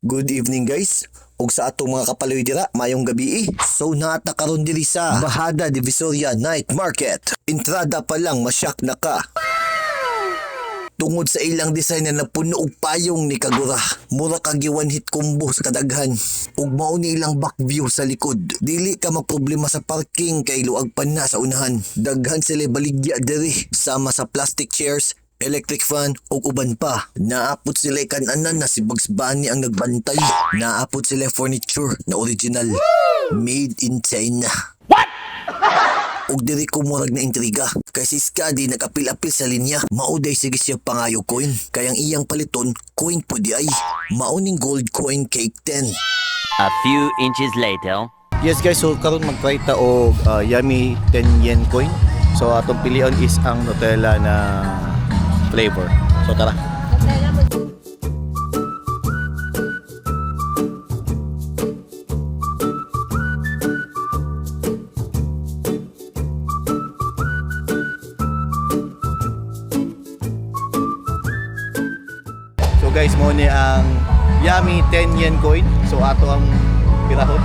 Good evening guys. Ug sa atong mga kapaloy dira, mayong gabi. So naata karon diri sa Bahada Divisoria Night Market. Entrada pa lang masyak na ka. Tungod sa ilang design na napuno og payong ni Kagura. Mura kag one hit combo sa kadaghan. Ug mao ni ilang back view sa likod. Dili ka magproblema sa parking kay luag pa na sa unahan. Daghan sila baligya diri sama sa plastic chairs, electric fan o uban pa. Naapot sila kananan na si Bugs Bunny ang nagbantay. Naapot sila furniture na original. Made in China. What? Ug diri ko murag na intriga. Kay si Skadi nagapil-apil sa linya. Mauday sige siya pangayo coin. Kay ang iyang paliton, coin po di ay. Mauning gold coin cake 10. A few inches later. Yes guys, so karon mag-try ta og yummy 10 yen coin. So atong pilion is ang Nutella na flavor. So tara. So guys, mo ni ang yummy 10 yen coin. So ato ang pirahon.